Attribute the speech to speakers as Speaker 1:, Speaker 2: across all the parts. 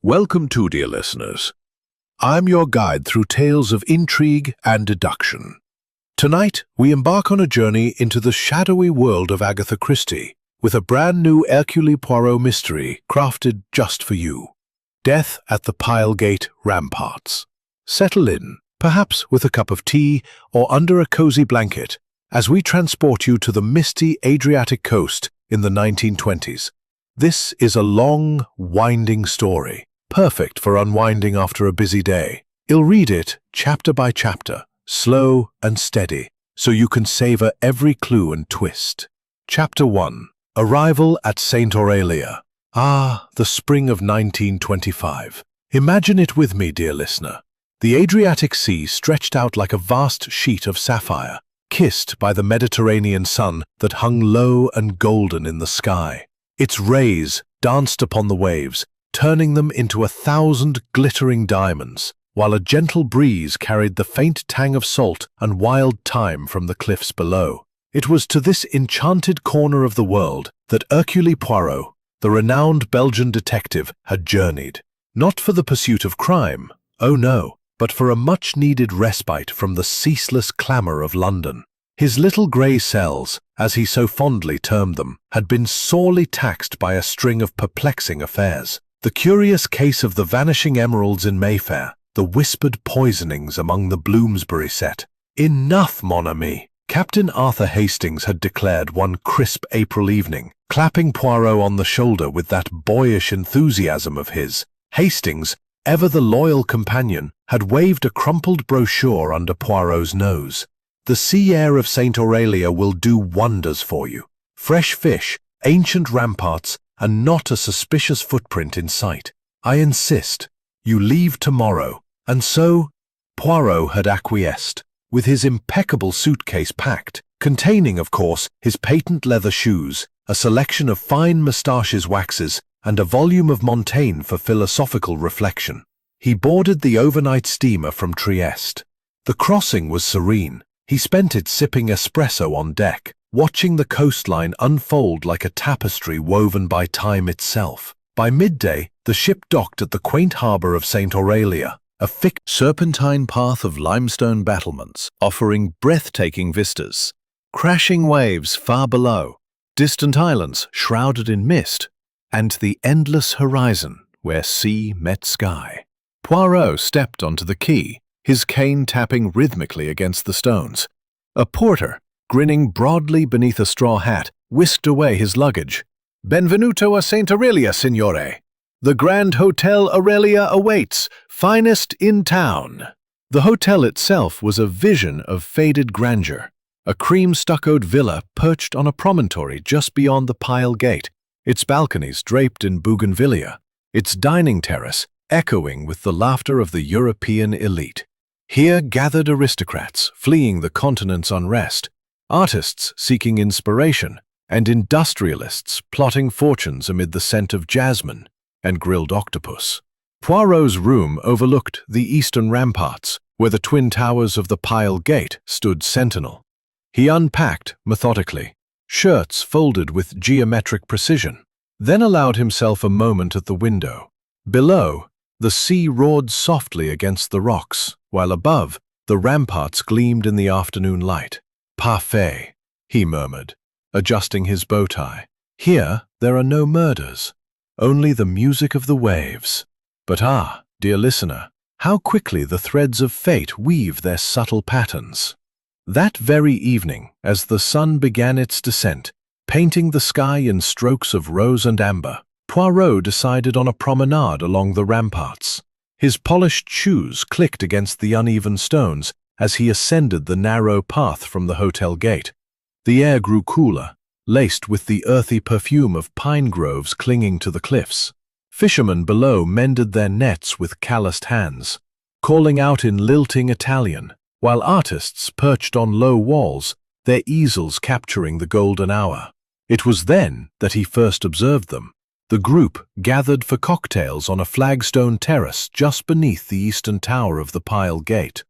Speaker 1: Welcome to, dear listeners. I'm your guide through tales of intrigue and deduction. Tonight, we embark on a journey into the shadowy world of Agatha Christie with a brand new Hercule Poirot mystery crafted just for you. Death at the Pile Gate Ramparts. Settle in, perhaps with a cup of tea or under a cozy blanket, as we transport you to the misty Adriatic coast in the 1920s. This is a long, winding story, perfect for unwinding after a busy day. I'll read it chapter by chapter, slow and steady, so you can savor every clue and twist. Chapter 1. Arrival at St. Aurelia. The spring of 1925. Imagine it with me, dear listener. The Adriatic Sea stretched out like a vast sheet of sapphire, kissed by the Mediterranean sun that hung low and golden in the sky. Its rays danced upon the waves, turning them into 1,000 glittering diamonds, while a gentle breeze carried the faint tang of salt and wild thyme from the cliffs below. It was to this enchanted corner of the world that Hercule Poirot, the renowned Belgian detective, had journeyed. Not for the pursuit of crime, oh no, but for a much-needed respite from the ceaseless clamour of London. His little grey cells, as he so fondly termed them, had been sorely taxed by a string of perplexing affairs. The curious case of the vanishing emeralds in Mayfair, the whispered poisonings among the Bloomsbury set. Enough, mon ami! Captain Arthur Hastings had declared one crisp April evening, clapping Poirot on the shoulder with that boyish enthusiasm of his. Hastings, ever the loyal companion, had waved a crumpled brochure under Poirot's nose. The sea air of St. Aurelia will do wonders for you. Fresh fish, ancient ramparts, and not a suspicious footprint in sight. I insist. You leave tomorrow. And so, Poirot had acquiesced, with his impeccable suitcase packed, containing, of course, his patent leather shoes, a selection of fine moustaches waxes, and a volume of Montaigne for philosophical reflection. He boarded the overnight steamer from Trieste. The crossing was serene. He spent it sipping espresso on deck, watching the coastline unfold like a tapestry woven by time itself. By midday, the ship docked at the quaint harbour of St. Aurelia, a thick serpentine path of limestone battlements offering breathtaking vistas. Crashing waves far below, distant islands shrouded in mist, and the endless horizon where sea met sky. Poirot stepped onto the quay, his cane tapping rhythmically against the stones. A porter, grinning broadly beneath a straw hat, whisked away his luggage. "Benvenuto a St. Aurelia, signore. The Grand Hotel Aurelia awaits, finest in town." The hotel itself was a vision of faded grandeur, a cream-stuccoed villa perched on a promontory just beyond the Pile Gate, its balconies draped in bougainvillea, its dining terrace echoing with the laughter of the European elite. Here gathered aristocrats fleeing the continent's unrest, artists seeking inspiration, and industrialists plotting fortunes amid the scent of jasmine and grilled octopus. Poirot's room overlooked the eastern ramparts, where the twin towers of the Pile Gate stood sentinel. He unpacked methodically, shirts folded with geometric precision, then allowed himself a moment at the window. Below, the sea roared softly against the rocks, while above, the ramparts gleamed in the afternoon light. "Parfait," he murmured, adjusting his bow tie. "Here there are no murders, only the music of the waves. But dear listener, how quickly the threads of fate weave their subtle patterns." That very evening, as the sun began its descent, painting the sky in strokes of rose and amber, Poirot decided on a promenade along the ramparts. His polished shoes clicked against the uneven stones as he ascended the narrow path from the hotel gate. The air grew cooler, laced with the earthy perfume of pine groves clinging to the cliffs. Fishermen below mended their nets with calloused hands, calling out in lilting Italian, while artists perched on low walls, their easels capturing the golden hour. It was then that he first observed them. The group gathered for cocktails on a flagstone terrace just beneath the eastern tower of the Pile Gate.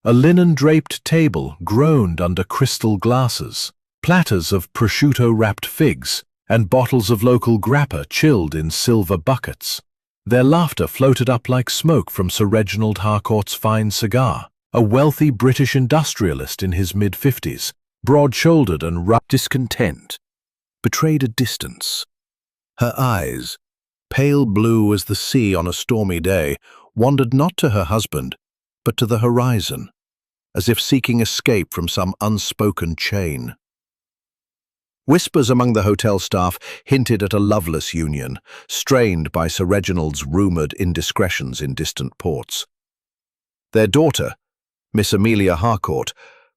Speaker 1: A linen-draped table groaned under crystal glasses, platters of prosciutto-wrapped figs, and bottles of local grappa chilled in silver buckets. Their laughter floated up like smoke from Sir Reginald Harcourt's fine cigar, a wealthy British industrialist in his mid-50s, broad-shouldered and rough. Discontent betrayed a distance. Her eyes, pale blue as the sea on a stormy day, wandered not to her husband, but to the horizon, as if seeking escape from some unspoken chain. Whispers among the hotel staff hinted at a loveless union, strained by Sir Reginald's rumoured indiscretions in distant ports. Their daughter, Miss Amelia Harcourt,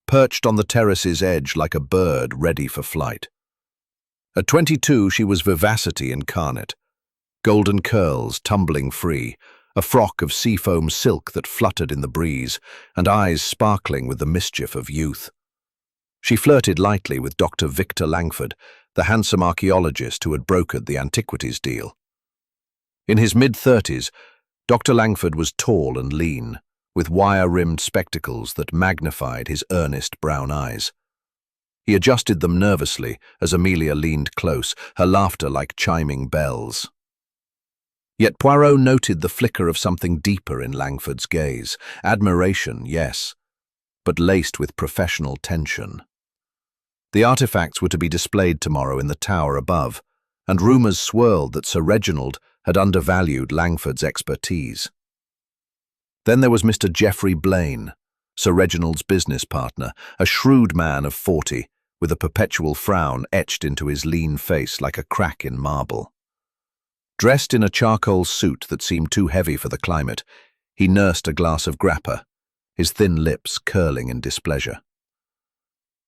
Speaker 1: perched on the terrace's edge like a bird ready for flight. At 22, she was vivacity incarnate, golden curls tumbling free, a frock of seafoam silk that fluttered in the breeze, and eyes sparkling with the mischief of youth. She flirted lightly with Dr. Victor Langford, the handsome archaeologist who had brokered the antiquities deal. In his mid-30s, Dr. Langford was tall and lean, with wire-rimmed spectacles that magnified his earnest brown eyes. He adjusted them nervously as Amelia leaned close, her laughter like chiming bells. Yet Poirot noted the flicker of something deeper in Langford's gaze. Admiration, yes, but laced with professional tension. The artifacts were to be displayed tomorrow in the tower above, and rumours swirled that Sir Reginald had undervalued Langford's expertise. Then there was Mr. Geoffrey Blaine, Sir Reginald's business partner, a shrewd man of 40, with a perpetual frown etched into his lean face like a crack in marble. Dressed in a charcoal suit that seemed too heavy for the climate, he nursed a glass of grappa, his thin lips curling in displeasure.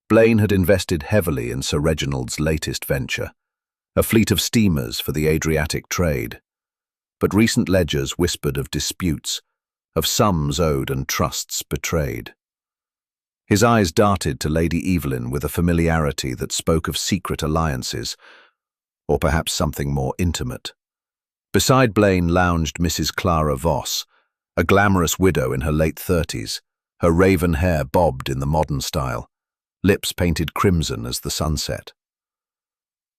Speaker 1: Blaine had invested heavily in Sir Reginald's latest venture, a fleet of steamers for the Adriatic trade. But recent ledgers whispered of disputes, of sums owed and trusts betrayed. His eyes darted to Lady Evelyn with a familiarity that spoke of secret alliances, or perhaps something more intimate. Beside Blaine lounged Mrs. Clara Voss, a glamorous widow in her late 30s, her raven hair bobbed in the modern style, lips painted crimson as the sunset.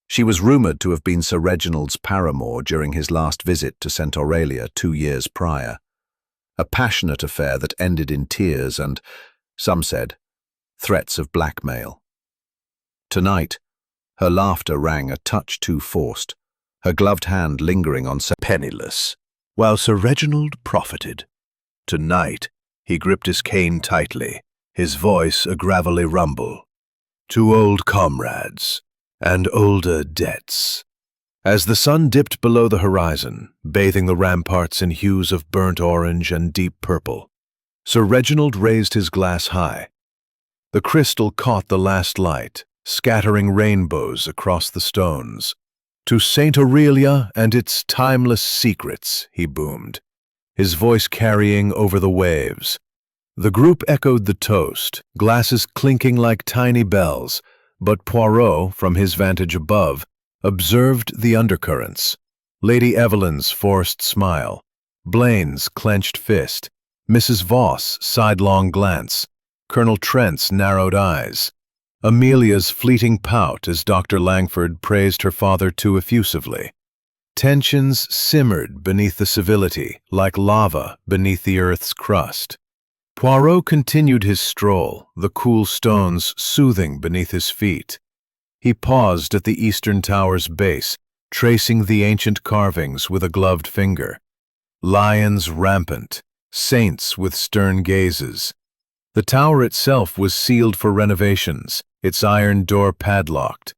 Speaker 1: She was rumoured to have been Sir Reginald's paramour during his last visit to St. Aurelia 2 years prior, a passionate affair that ended in tears and, some said, threats of blackmail. Tonight, her laughter rang a touch too forced, her gloved hand lingering on Sir Penniless, while Sir Reginald profited. Tonight, he gripped his cane tightly, his voice a gravelly rumble. To old comrades, and older debts. As the sun dipped below the horizon, bathing the ramparts in hues of burnt orange and deep purple, Sir Reginald raised his glass high. The crystal caught the last light, scattering rainbows across the stones. To St. Aurelia and its timeless secrets, he boomed, his voice carrying over the waves. The group echoed the toast, glasses clinking like tiny bells, but Poirot, from his vantage above, observed the undercurrents. Lady Evelyn's forced smile, Blaine's clenched fist, Mrs. Voss' sidelong glance, Colonel Trent's narrowed eyes, Amelia's fleeting pout as Dr. Langford praised her father too effusively. Tensions simmered beneath the civility, like lava beneath the earth's crust. Poirot continued his stroll, the cool stones soothing beneath his feet. He paused at the eastern tower's base, tracing the ancient carvings with a gloved finger. Lions rampant, saints with stern gazes. The tower itself was sealed for renovations, its iron door padlocked.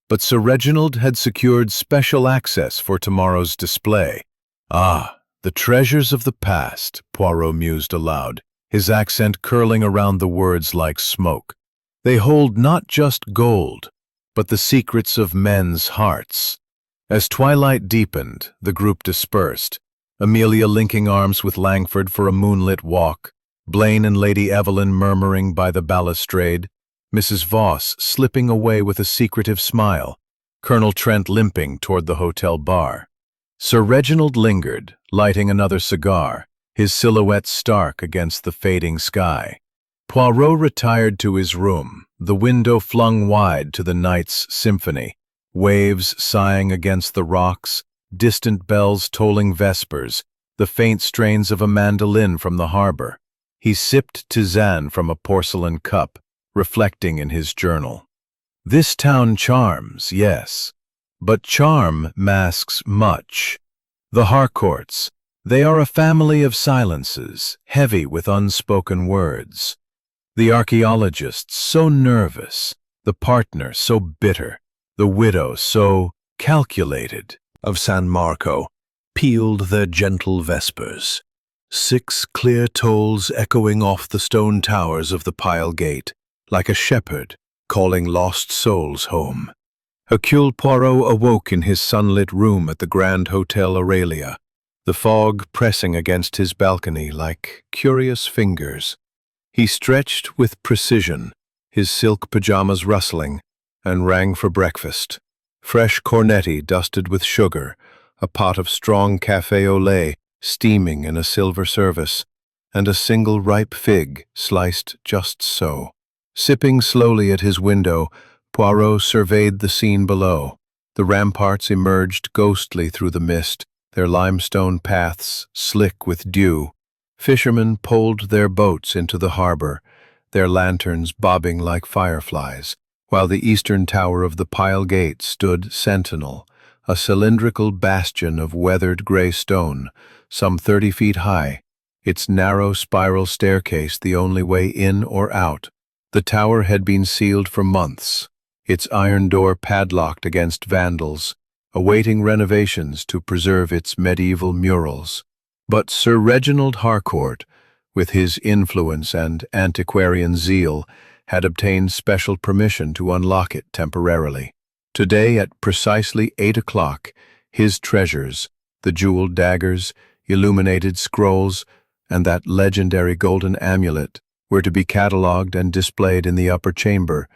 Speaker 1: But Sir Reginald had secured special access for tomorrow's display. Ah, the treasures of the past, Poirot mused aloud, his accent curling around the words like smoke. They hold not just gold, but the secrets of men's hearts. As twilight deepened, the group dispersed, Amelia linking arms with Langford for a moonlit walk, Blaine and Lady Evelyn murmuring by the balustrade, Mrs. Voss slipping away with a secretive smile, Colonel Trent limping toward the hotel bar. Sir Reginald lingered, lighting another cigar, his silhouette stark against the fading sky. Poirot retired to his room, the window flung wide to the night's symphony, waves sighing against the rocks, distant bells tolling vespers, the faint strains of a mandolin from the harbor. He sipped tisane from a porcelain cup, reflecting in his journal. This town charms, yes, but charm masks much. The Harcourts, they are a family of silences, heavy with unspoken words. The archaeologists, so nervous, the partner so bitter, the widow so calculated, of San Marco, pealed their gentle vespers. 6 clear tolls echoing off the stone towers of the Pile Gate, like a shepherd calling lost souls home. Hercule Poirot awoke in his sunlit room at the Grand Hotel Aurelia, the fog pressing against his balcony like curious fingers. He stretched with precision, his silk pajamas rustling, and rang for breakfast. Fresh cornetti dusted with sugar, a pot of strong café au lait steaming in a silver service, and a single ripe fig sliced just so. Sipping slowly at his window, Poirot surveyed the scene below. The ramparts emerged ghostly through the mist, their limestone paths slick with dew. Fishermen poled their boats into the harbor, their lanterns bobbing like fireflies, while the eastern tower of the Pile Gate stood sentinel, a cylindrical bastion of weathered gray stone, some 30 feet high, its narrow spiral staircase the only way in or out. The tower had been sealed for months, its iron door padlocked against vandals, awaiting renovations to preserve its medieval murals. But Sir Reginald Harcourt, with his influence and antiquarian zeal, had obtained special permission to unlock it temporarily. Today, at precisely 8 o'clock, his treasures, the jeweled daggers, illuminated scrolls, and that legendary golden amulet, were to be catalogued and displayed in the upper chamber,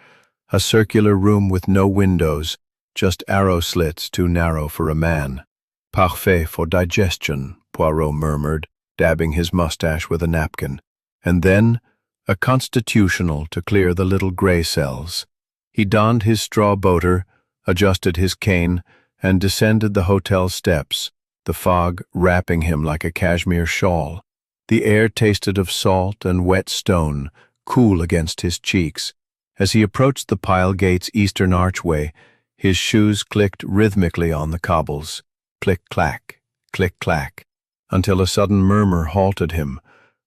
Speaker 1: a circular room with no windows, just arrow slits too narrow for a man. Parfait for digestion, Poirot murmured, dabbing his mustache with a napkin. And then, a constitutional to clear the little gray cells. He donned his straw boater, adjusted his cane, and descended the hotel steps, the fog wrapping him like a cashmere shawl. The air tasted of salt and wet stone, cool against his cheeks. As he approached the Pile Gate's eastern archway, his shoes clicked rhythmically on the cobbles, click-clack, click-clack, until a sudden murmur halted him.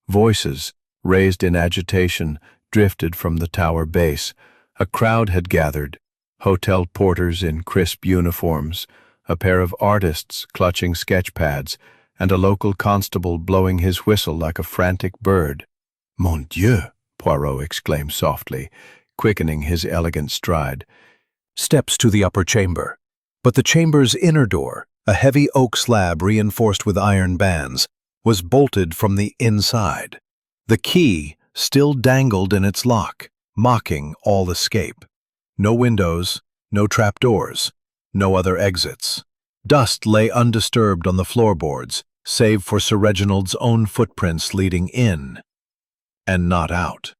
Speaker 1: Voices, raised in agitation, drifted from the tower base. A crowd had gathered, hotel porters in crisp uniforms, a pair of artists clutching sketch pads, and a local constable blowing his whistle like a frantic bird. "Mon Dieu!" Poirot exclaimed softly, quickening his elegant stride. Steps to the upper chamber. But the chamber's inner door, a heavy oak slab reinforced with iron bands, was bolted from the inside. The key still dangled in its lock, mocking all escape. No windows, no trapdoors, no other exits. Dust lay undisturbed on the floorboards, save for Sir Reginald's own footprints leading in and not out.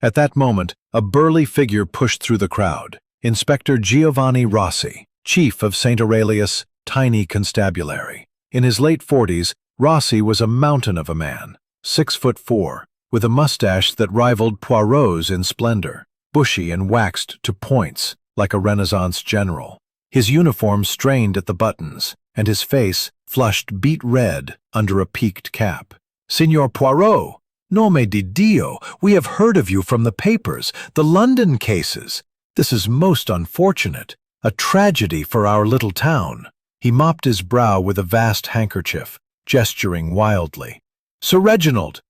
Speaker 1: At that moment, a burly figure pushed through the crowd. Inspector Giovanni Rossi, chief of St. Aurelius' tiny constabulary. In his late 40s, Rossi was a mountain of a man, 6'4", with a mustache that rivaled Poirot's in splendor, bushy and waxed to points like a Renaissance general. His uniform strained at the buttons, and his face flushed beet red under a peaked cap. "Signor Poirot, nome di Dio, we have heard of you from the papers, the London cases. This is most unfortunate, a tragedy for our little town." He mopped his brow with a vast handkerchief, gesturing wildly. "Sir Reginald!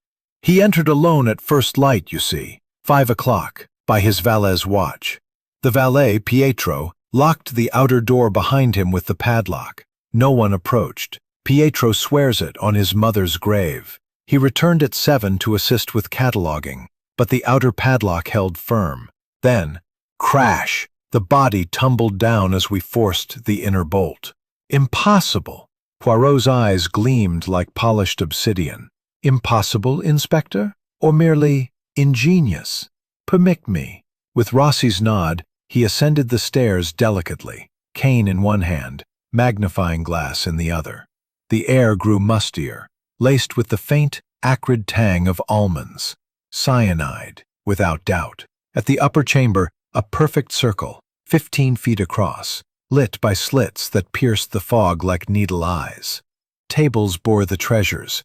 Speaker 1: He entered alone at first light, you see, 5 o'clock, by his valet's watch. The valet, Pietro, locked the outer door behind him with the padlock. No one approached. Pietro swears it on his mother's grave. He returned at 7 to assist with cataloguing, but the outer padlock held firm. Then, crash! The body tumbled down as we forced the inner bolt." "Impossible!" Poirot's eyes gleamed like polished obsidian. "Impossible, Inspector? Or merely ingenious? Permit me." With Rossi's nod, he ascended the stairs delicately, cane in one hand, magnifying glass in the other. The air grew mustier, laced with the faint, acrid tang of almonds. Cyanide, without doubt. At the upper chamber, a perfect circle, 15 feet across, lit by slits that pierced the fog like needle eyes. Tables bore the treasures,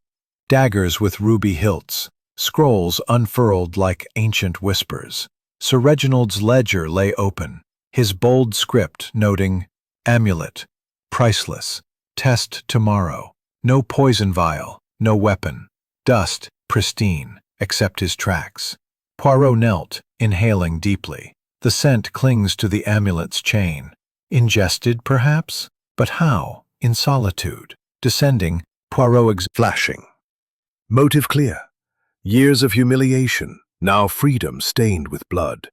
Speaker 1: daggers with ruby hilts, scrolls unfurled like ancient whispers. Sir Reginald's ledger lay open, his bold script noting, "Amulet, priceless, test tomorrow, no poison vial, no weapon, dust, pristine, except his tracks." Poirot knelt, inhaling deeply. The scent clings to the amulet's chain. Ingested, perhaps? But how? In solitude. Descending, Poirot flashing. Motive clear. Years of humiliation, now freedom stained with blood.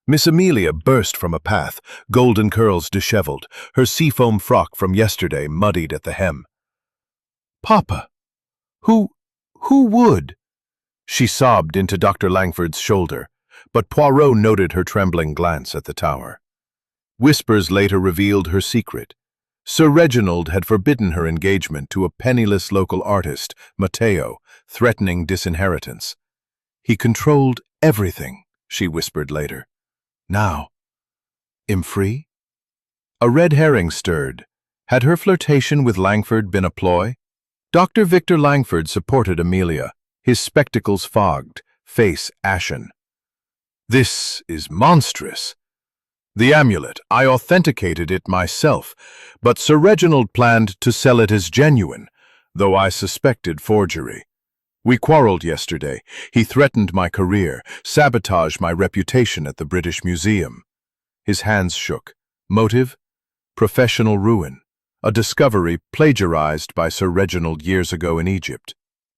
Speaker 1: Miss Amelia burst from a path, golden curls disheveled, her seafoam frock from yesterday muddied at the hem. "Papa, who would?" She sobbed into Dr. Langford's shoulder, but Poirot noted her trembling glance at the tower. Whispers later revealed her secret. Sir Reginald had forbidden her engagement to a penniless local artist, Matteo, threatening disinheritance. "He controlled everything," she whispered later. "Now, am free?" A red herring stirred. Had her flirtation with Langford been a ploy? Dr. Victor Langford supported Amelia, his spectacles fogged, face ashen. "This is monstrous. The amulet, I authenticated it myself, but Sir Reginald planned to sell it as genuine, though I suspected forgery. We quarreled yesterday. He threatened my career, sabotaged my reputation at the British Museum." His hands shook. Motive? Professional ruin. A discovery plagiarized by Sir Reginald years ago in Egypt.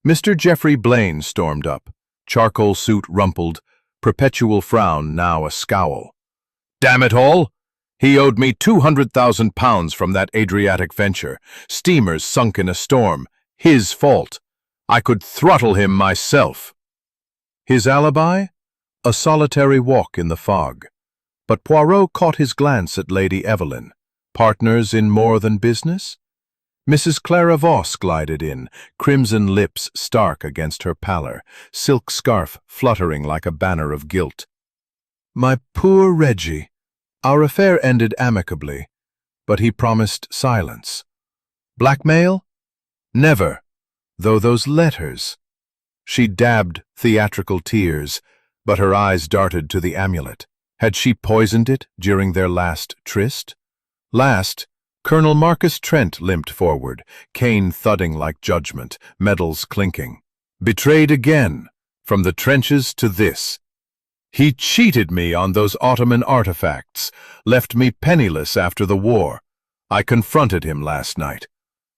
Speaker 1: Mr. Geoffrey Blaine stormed up, charcoal suit rumpled, perpetual frown now a scowl. "Damn it all! He owed me £200,000 from that Adriatic venture. Steamers sunk in a storm. His fault. I could throttle him myself." His alibi? A solitary walk in the fog. But Poirot caught his glance at Lady Evelyn. Partners in more than business? Mrs. Clara Voss glided in, crimson lips stark against her pallor, silk scarf fluttering like a banner of guilt. "My poor Reggie. Our affair ended amicably, but he promised silence. Blackmail? Never, though those letters." She dabbed theatrical tears, but her eyes darted to the amulet. Had she poisoned it during their last tryst? Last, Colonel Marcus Trent limped forward, cane thudding like judgment, medals clinking. "Betrayed again, from the trenches to this. He cheated me on those Ottoman artifacts, left me penniless after the war. I confronted him last night."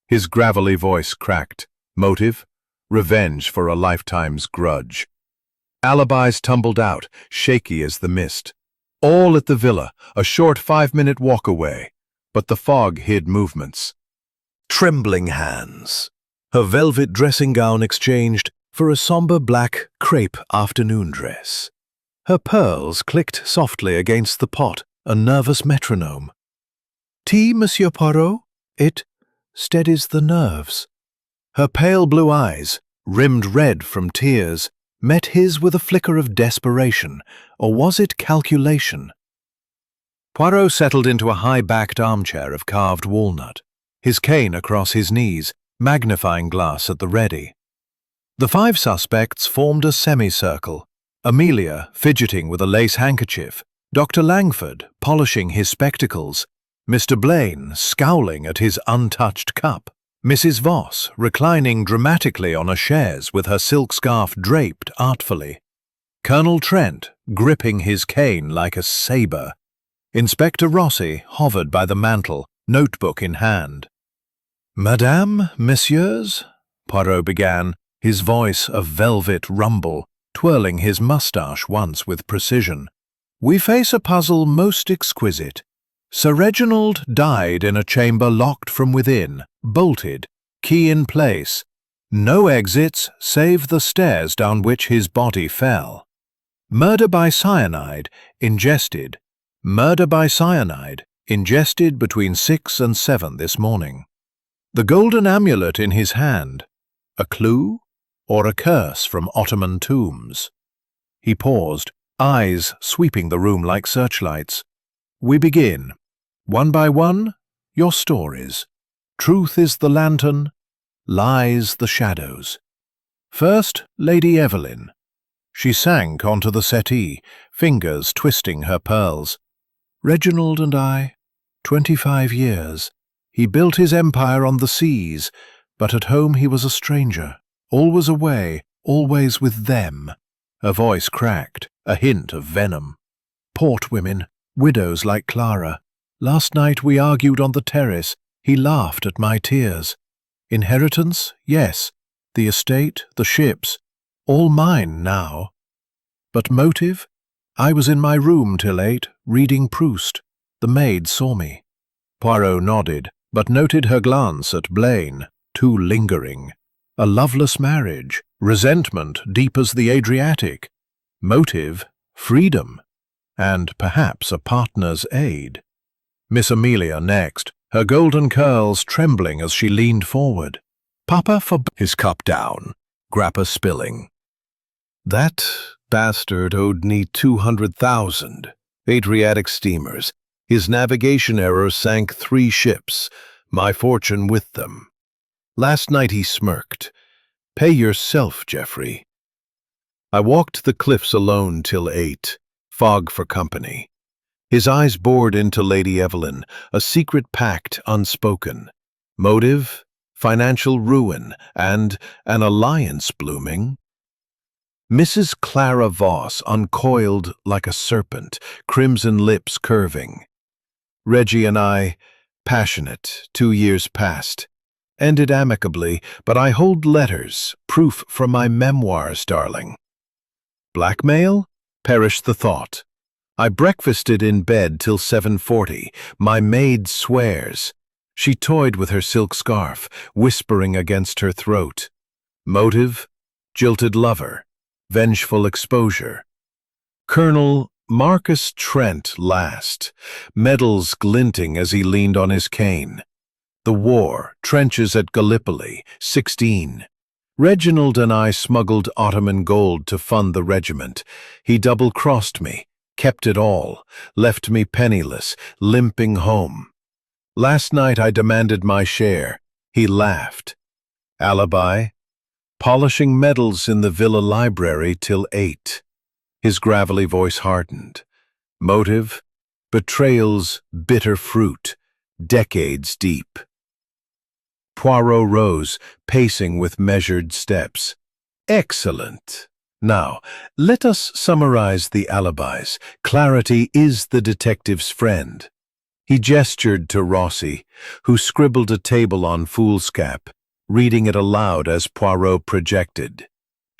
Speaker 1: His gravelly voice cracked. Motive? Revenge for a lifetime's grudge. Alibis tumbled out, shaky as the mist. All at the villa, a short 5-minute walk away, but the fog hid movements. Trembling hands. Her velvet dressing gown exchanged for a somber black crepe afternoon dress. Her pearls clicked softly against the pot, a nervous metronome. "Tea, Monsieur Poirot? It steadies the nerves." Her pale blue eyes, rimmed red from tears, met his with a flicker of desperation, or was it calculation? Poirot settled into a high-backed armchair of carved walnut, his cane across his knees, magnifying glass at the ready. The 5 suspects formed a semicircle, Amelia fidgeting with a lace handkerchief, Dr. Langford polishing his spectacles, Mr. Blaine scowling at his untouched cup, Mrs. Voss reclining dramatically on a chaise with her silk scarf draped artfully, Colonel Trent gripping his cane like a sabre. Inspector Rossi hovered by the mantel, notebook in hand. "Madame, messieurs," Poirot began, his voice a velvet rumble, twirling his moustache once with precision. "We face a puzzle most exquisite. Sir Reginald died in a chamber locked from within, bolted, key in place. No exits save the stairs down which his body fell. Murder by cyanide, ingested. Murder by cyanide, ingested between 6 and 7 this morning. The golden amulet in his hand, a clue or a curse from Ottoman tombs? He paused, eyes sweeping the room like searchlights. We begin. One by one, your stories. Truth is the lantern, lies the shadows. First, Lady Evelyn. She sank onto the settee, fingers twisting her pearls. Reginald and I, 25 years. He built his empire on the seas, but at home he was a stranger, always away, always with them. Her voice cracked, a hint of venom. Port women, widows like Clara. Last night we argued on the terrace. He laughed at my tears. Inheritance? Yes. The estate, the ships, all mine now. But motive? I was in my room till 8, reading Proust. The maid saw me. Poirot nodded, but noted her glance at Blaine, too lingering. A loveless marriage, resentment deep as the Adriatic. Motive, freedom, and perhaps a partner's aid. Miss Amelia next, her golden curls trembling as she leaned forward. Papa his cup down, grappa spilling. That bastard owed me 200,000. Adriatic steamers. His navigation error sank 3 ships, my fortune with them. Last night he smirked. Pay yourself, Geoffrey. I walked the cliffs alone till 8, fog for company. His eyes bored into Lady Evelyn, a secret pact unspoken. Motive? Financial ruin, and an alliance blooming. Mrs. Clara Voss uncoiled like a serpent, crimson lips curving. Reggie and I, passionate, 2 years past. Ended amicably, but I hold letters, proof from my memoirs, darling. Blackmail? Perish the thought. I breakfasted in bed till 7:40. My maid swears. She toyed with her silk scarf, whispering against her throat. Motive? Jilted lover. Vengeful exposure. Colonel Marcus Trent last, medals glinting as he leaned on his cane. The war, trenches at Gallipoli, 16. Reginald and I smuggled Ottoman gold to fund the regiment. He double-crossed me, kept it all, left me penniless, limping home. Last night I demanded my share. He laughed. Alibi? Polishing medals in the villa library till 8. His gravelly voice hardened. Motive? Betrayal's bitter fruit, decades deep. Poirot rose, pacing with measured steps. Excellent. Now, let us summarize the alibis. Clarity is the detective's friend. He gestured to Rossi, who scribbled a table on foolscap, reading it aloud as Poirot projected.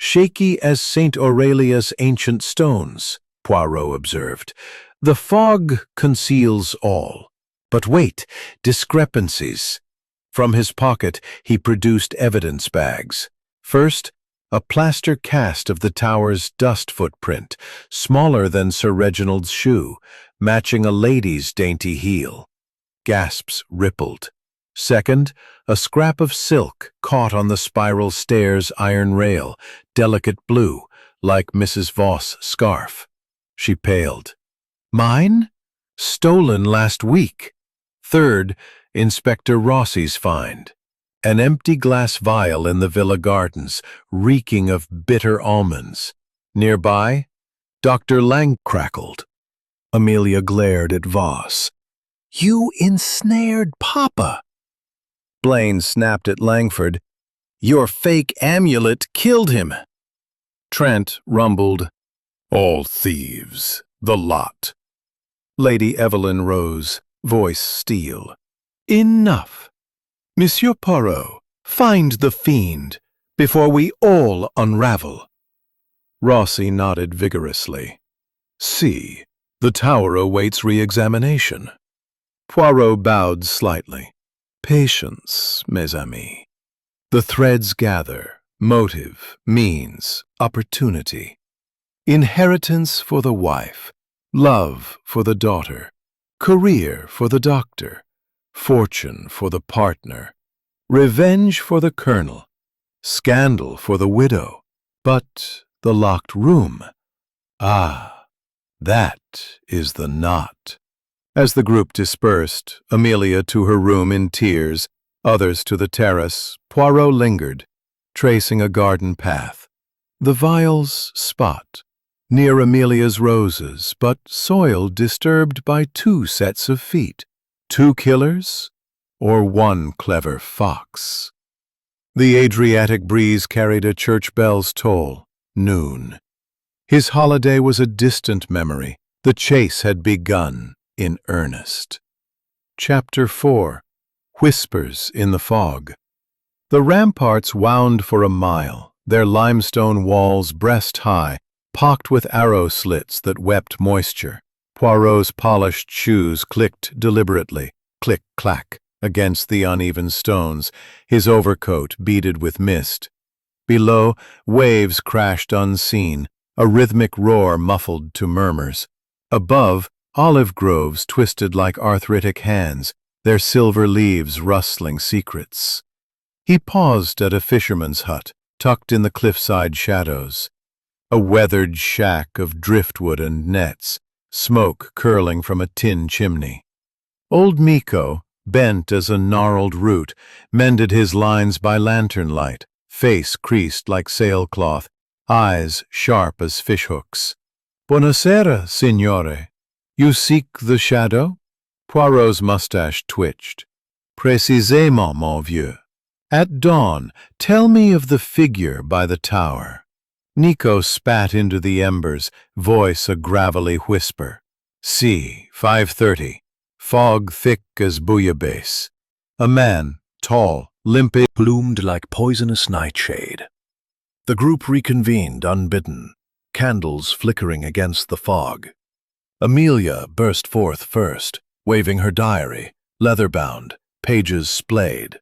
Speaker 1: Shaky as St. Aurelia's ancient stones, Poirot observed. The fog conceals all. But wait, discrepancies. From his pocket, he produced evidence bags. First, a plaster cast of the tower's dust footprint, smaller than Sir Reginald's shoe, matching a lady's dainty heel. Gasps rippled. Second, a scrap of silk caught on the spiral stair's iron rail, delicate blue, like Mrs. Voss' scarf. She paled. Mine? Stolen last week. Third, Inspector Rossi's find. An empty glass vial in the villa gardens, reeking of bitter almonds. Nearby, Dr. Lang crackled. Amelia glared at Voss. You ensnared Papa. Blaine snapped at Langford. Your fake amulet killed him. Trent rumbled. All thieves, the lot. Lady Evelyn rose, voice steel. Enough. Monsieur Poirot, find the fiend, before we all unravel. Rossi nodded vigorously. See, the tower awaits re-examination. Poirot bowed slightly. Patience, mes amis. The threads gather, motive, means, opportunity. Inheritance for the wife, love for the daughter. Career for the doctor, fortune for the partner, revenge for the colonel, scandal for the widow. But the locked room, ah, that is the knot. As the group dispersed, Amelia to her room in tears, others to the terrace, Poirot lingered, tracing a garden path. The vial's spot, near Amelia's roses, but soil disturbed by 2 sets of feet. 2 killers, or 1 clever fox? The Adriatic breeze carried a church bell's toll, noon. His holiday was a distant memory. The chase had begun in earnest. Chapter 4. Whispers in the Fog. The ramparts wound for a mile, their limestone walls breast-high, pocked with arrow slits that wept moisture. Poirot's polished shoes clicked deliberately, click-clack, against the uneven stones, his overcoat beaded with mist. Below, waves crashed unseen, a rhythmic roar muffled to murmurs. Above, olive groves twisted like arthritic hands, their silver leaves rustling secrets. He paused at a fisherman's hut, tucked in the cliffside shadows. A weathered shack of driftwood and nets, smoke curling from a tin chimney. Old Miko, bent as a gnarled root, mended his lines by lantern light, face creased like sailcloth, eyes sharp as fishhooks. "Buonasera, signore. You seek the shadow?" Poirot's mustache twitched. "Précisément, mon vieux. At dawn, tell me of the figure by the tower." Nico spat into the embers, voice a gravelly whisper. "See, 5:30. Fog thick as bouillabaisse. A man, tall, limpid, bloomed like poisonous nightshade." The group reconvened unbidden, candles flickering against the fog. Amelia burst forth first, waving her diary, leather-bound, pages splayed.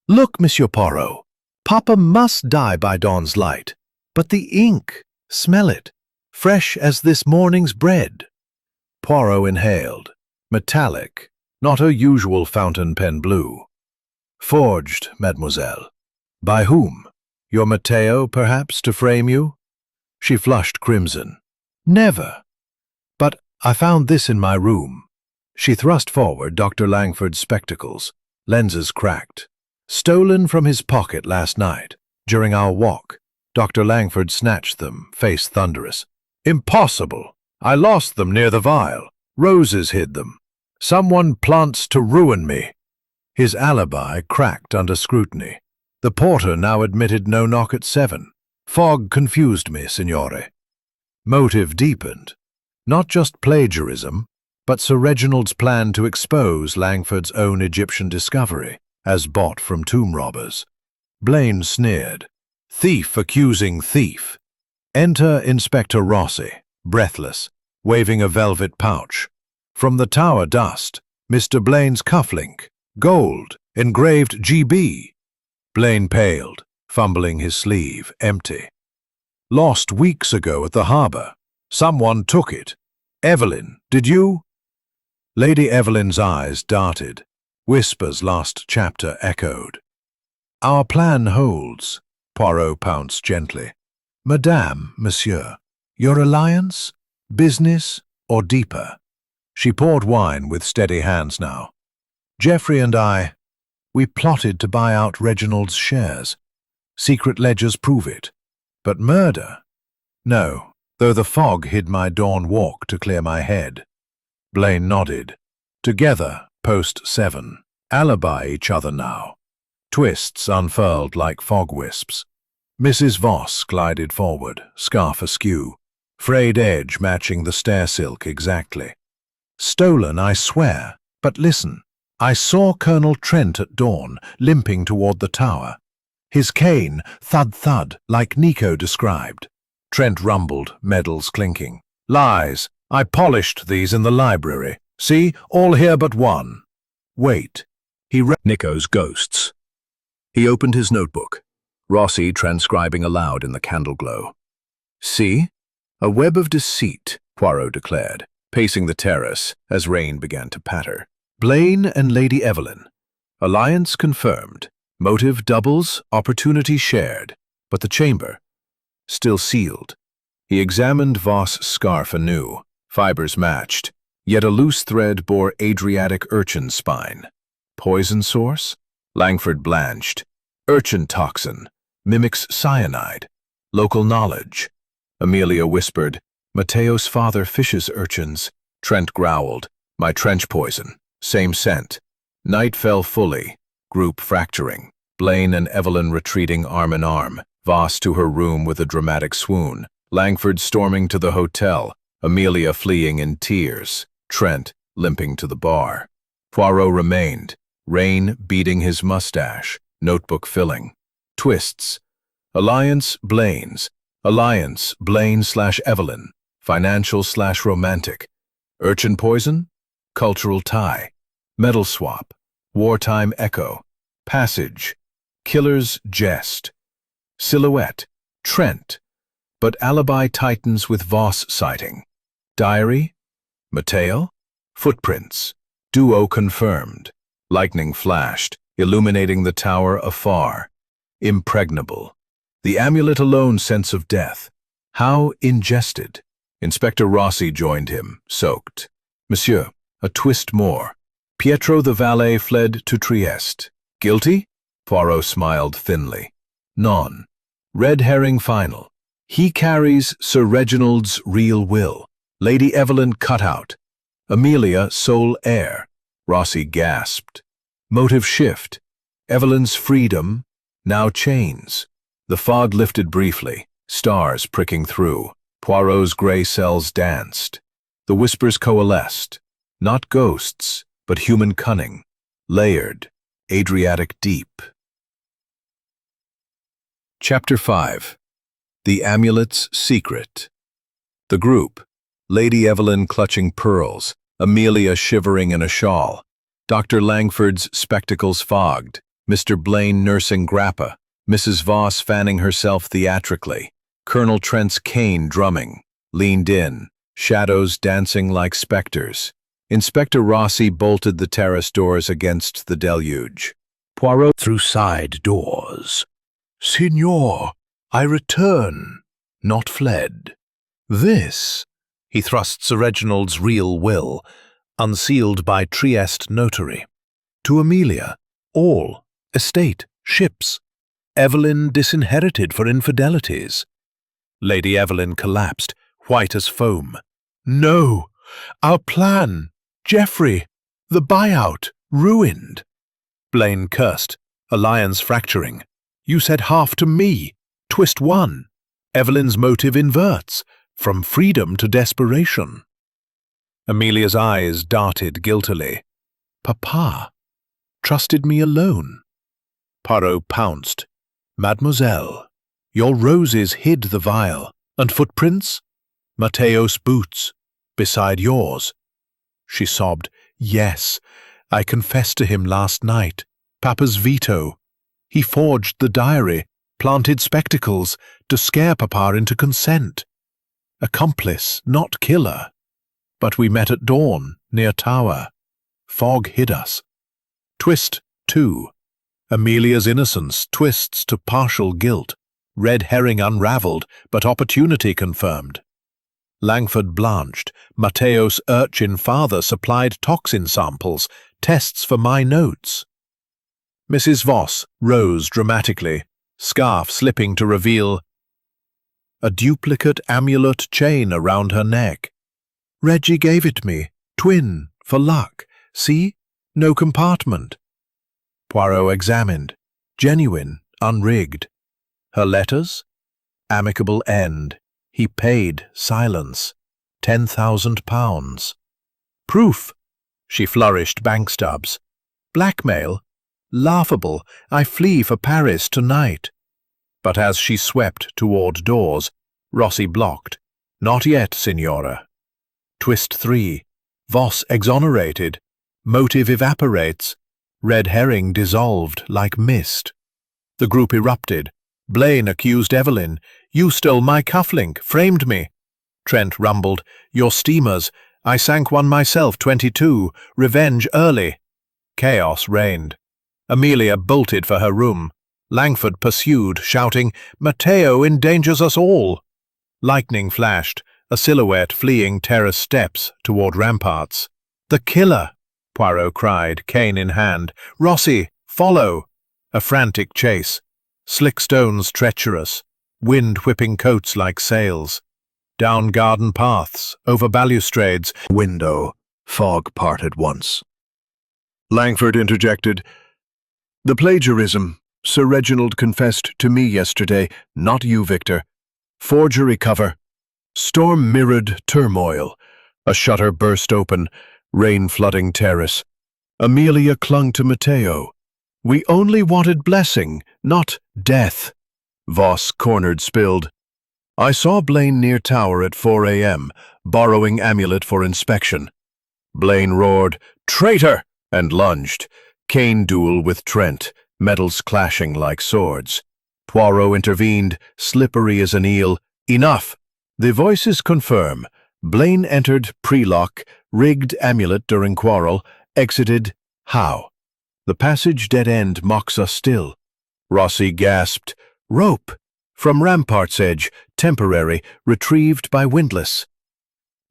Speaker 1: "Look, Monsieur Poirot, Papa must die by dawn's light. But the ink, smell it, fresh as this morning's bread." Poirot inhaled. Metallic, not her usual fountain pen blue. "Forged, mademoiselle. By whom? Your Matteo, perhaps, to frame you?" She flushed crimson. "Never. But I found this in my room." She thrust forward Dr. Langford's spectacles, lenses cracked. "Stolen from his pocket last night, during our walk." Dr. Langford snatched them, face thunderous. "Impossible! I lost them near the vial. Roses hid them. Someone plants to ruin me." His alibi cracked under scrutiny. The porter now admitted no knock at 7. "Fog confused me, signore." Motive deepened. Not just plagiarism, but Sir Reginald's plan to expose Langford's own Egyptian discovery, as bought from tomb robbers. Blaine sneered. "Thief accusing thief." Enter Inspector Rossi, breathless, waving a velvet pouch. From the tower dust, Mr. Blaine's cufflink, gold, engraved GB. Blaine paled, fumbling his sleeve, empty. "Lost weeks ago at the harbor. Someone took it. Evelyn, did you?" Lady Evelyn's eyes darted. Whispers last chapter echoed. "Our plan holds," Poirot pounced gently. "Madame, monsieur, your alliance, business, or deeper?" She poured wine with steady hands now. "Geoffrey and we plotted to buy out Reginald's shares. Secret ledgers prove it. But murder? No, though the fog hid my dawn walk to clear my head." Blaine nodded. "Together, post 7. Alibi each other now." Twists unfurled like fog wisps. Mrs. Voss glided forward, scarf askew, frayed edge matching the stair silk exactly. "Stolen, I swear. But listen. I saw Colonel Trent at dawn, limping toward the tower. His cane, thud-thud, like Nico described." Trent rumbled, medals clinking. "Lies. I polished these in the library. See, all here but one." "Wait." He read Nico's ghosts. He opened his notebook, Rossi transcribing aloud in the candle glow. "See? A web of deceit," Poirot declared. pacing the terrace as rain began to patter. Blaine and Lady Evelyn. Alliance confirmed. Motive doubles, opportunity shared. But the chamber, still sealed. He examined Voss' scarf anew. Fibers matched, yet a loose thread bore Adriatic urchin spine. Poison source? Langford blanched. Urchin toxin. Mimics cyanide. Local knowledge. Amelia whispered, Mateo's father fishes urchins. Trent growled, my trench poison. Same scent. Night fell fully. Group fracturing. Blaine and Evelyn retreating arm in arm. Voss to her room with a dramatic swoon. Langford storming to the hotel. Amelia fleeing in tears. Trent limping to the bar. Poirot remained. Rain beating his mustache. Notebook filling. Twists. Alliance, Blaine's. Alliance, Blaine/Evelyn. Financial/romantic. Urchin poison? Cultural tie. Medal swap. Wartime echo. Passage. Killer's jest. Silhouette. Trent. But alibi tightens with Voss sighting. Diary. Mateo. Footprints. Duo confirmed. Lightning flashed, illuminating the tower afar. Impregnable. The amulet alone sense of death. How ingested. Inspector Rossi joined him, soaked. Monsieur, a twist more. Pietro the valet fled to Trieste. Guilty? Poirot smiled thinly. Non. Red herring final. He carries Sir Reginald's real will. Lady Evelyn cut out. Amelia sole heir. Rossi gasped. Motive shift. Evelyn's freedom, now chains. The fog lifted briefly, stars pricking through. Poirot's gray cells danced. The whispers coalesced. Not ghosts, but human cunning. Layered, Adriatic deep. Chapter 5. The Amulet's Secret. The group. Lady Evelyn clutching pearls, Amelia shivering in a shawl, Dr. Langford's spectacles fogged, Mr. Blaine nursing grappa, Mrs. Voss fanning herself theatrically, Colonel Trent's cane drumming, leaned in, shadows dancing like specters. Inspector Rossi bolted the terrace doors against the deluge. Poirot through side doors. Signor, I return, not fled. This, he thrust Sir Reginald's real will, unsealed by Trieste notary. To Amelia, all, estate, ships. Evelyn disinherited for infidelities. Lady Evelyn collapsed, white as foam. No, our plan, Geoffrey, the buyout, ruined. Blaine cursed, alliance fracturing. You said half to me, twist one. Evelyn's motive inverts, from freedom to desperation. Amelia's eyes darted guiltily. Papa trusted me alone. Poirot pounced. Mademoiselle, your roses hid the vial, and footprints? Mateo's boots, beside yours. She sobbed. Yes, I confessed to him last night. Papa's veto. He forged the diary, planted spectacles, to scare Papa into consent. Accomplice, not killer. But we met at dawn, near Tower. Fog hid us. Twist 2. Amelia's innocence twists to partial guilt. Red herring unraveled, but opportunity confirmed. Langford blanched. Mateo's urchin father supplied toxin samples, tests for my notes. Mrs. Voss rose dramatically, scarf slipping to reveal a duplicate amulet chain around her neck. Reggie gave it me, twin, for luck. See? No compartment. Poirot examined. Genuine, unrigged. Her letters? Amicable end. He paid, silence. £10,000. Proof. She flourished bank stubs. Blackmail? Laughable. I flee for Paris tonight. But as she swept toward doors, Rossi blocked. Not yet, Signora. Twist 3. Voss exonerated. Motive evaporates. Red herring dissolved like mist. The group erupted. Blaine accused Evelyn. You stole my cufflink, framed me. Trent rumbled. Your steamers. I sank one myself, 22. Revenge early. Chaos reigned. Amelia bolted for her room. Langford pursued, shouting, "Matteo endangers us all!" Lightning flashed, a silhouette fleeing terrace steps toward ramparts. "The killer!" Poirot cried, cane in hand. "Rossi, follow!" A frantic chase. Slick stones treacherous, wind whipping coats like sails. Down garden paths, over balustrades. Window. Fog parted once. Langford interjected, "The plagiarism. Sir Reginald confessed to me yesterday, not you, Victor. Forgery cover. Storm-mirrored turmoil. A shutter burst open, rain flooding terrace. Amelia clung to Matteo. We only wanted blessing, not death." Voss, cornered, spilled, "I saw Blaine near tower at 4 a.m., borrowing amulet for inspection." Blaine roared, "Traitor!" and lunged. Cane duel with Trent, metals clashing like swords. Poirot intervened, slippery as an eel. "Enough! The voices confirm. Blaine entered pre-lock, rigged amulet during quarrel, exited. How? The passage dead-end mocks us still." Rossi gasped, "Rope! From rampart's edge, temporary, retrieved by windlass."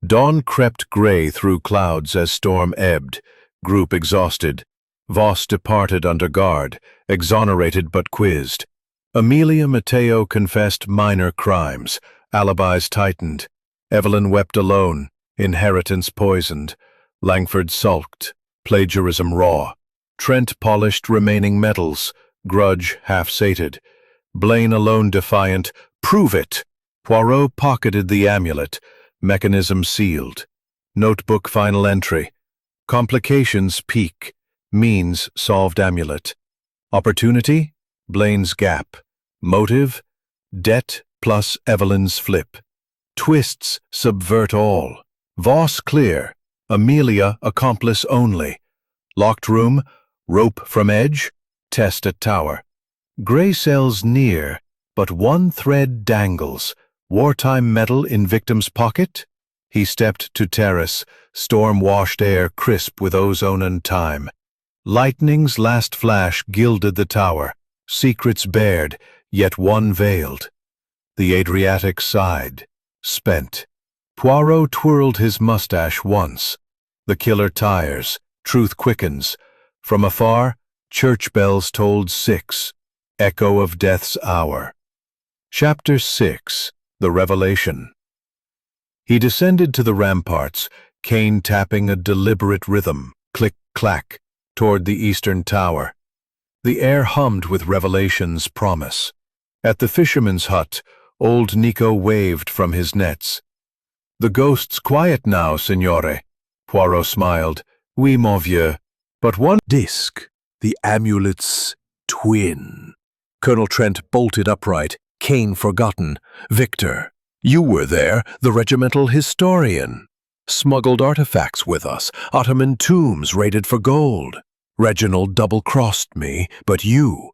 Speaker 1: Dawn crept gray through clouds as storm ebbed, group exhausted. Voss departed under guard, exonerated but quizzed. Amelia Matteo confessed minor crimes, alibis tightened. Evelyn wept alone, inheritance poisoned. Langford sulked, plagiarism raw. Trent polished remaining metals, grudge half-sated. Blaine alone defiant, "Prove it!" Poirot pocketed the amulet, mechanism sealed. Notebook final entry. Complications peak, means solved amulet. Opportunity? Blaine's gap. Motive? Debt plus Evelyn's flip. Twists subvert all. Voss clear, Amelia accomplice only. Locked room, rope from edge, test at tower. Gray cells near, but one thread dangles. Wartime medal in victim's pocket? He stepped to terrace, storm-washed air crisp with ozone and time. Lightning's last flash gilded the tower, secrets bared, yet one veiled. The Adriatic sighed, spent. Poirot twirled his mustache once. The killer tires, truth quickens. From afar, church bells tolled 6, echo of death's hour. Chapter 6, The Revelation. He descended to the ramparts, cane tapping a deliberate rhythm, click-clack, toward the eastern tower. The air hummed with Revelation's promise. At the fisherman's hut, old Nico waved from his nets. "The ghost's quiet now, signore." Poirot smiled. "Oui, mon vieux. But one disc, the amulet's twin." Colonel Trent bolted upright, cane forgotten. "Victor, you were there, the regimental historian. Smuggled artifacts with us, Ottoman tombs raided for gold. Reginald double-crossed me, but you